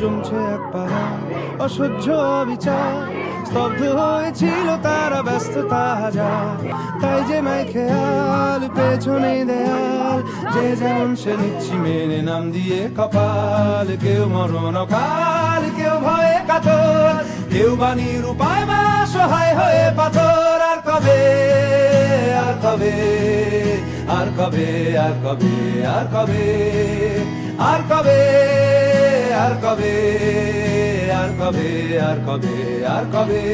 জমছে এক পাহাড় অসহ্য বিচার, স্তব্ধ হয়েছিল তারা ব্যস্ততা হাজার। তাই যে মাই খেয়াল পেছনে দেয়াল, যে যেমন সে নিচ্ছি মেনে নাম দিয়ে কপাল। কেউ মরণ অকাল, কেউ ভয়ে কাতর, কেউ বাণীর উপায় বা সহায় হয়ে পাথর। আর কবে, আর কবে, আর কবে, আর কবে, আর কবে, আর কবে, আর কবে, আর কবে, আর কবে, আর কবে,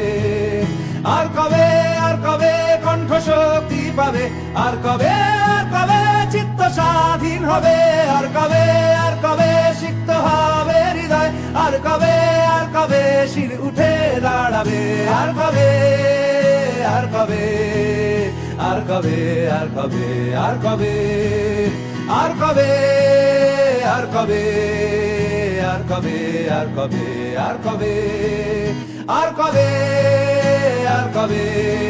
আর কবে, আর কবে কণ্ঠ শক্তি পাবে, আর কবে, আর কবে চিত্ত স্বাধীন হবে, আর কবে, আর কবে সিক্ত হবে হৃদয়, আর কবে, আর কবে শির উঠে দাঁড়াবে, আর কবে, আর কবে, আর কবে, আর কবে, আর কবে, আর কবে, আর কবে, আর কবে, আর কবে, আর কবে, আর কবে, আর কবে।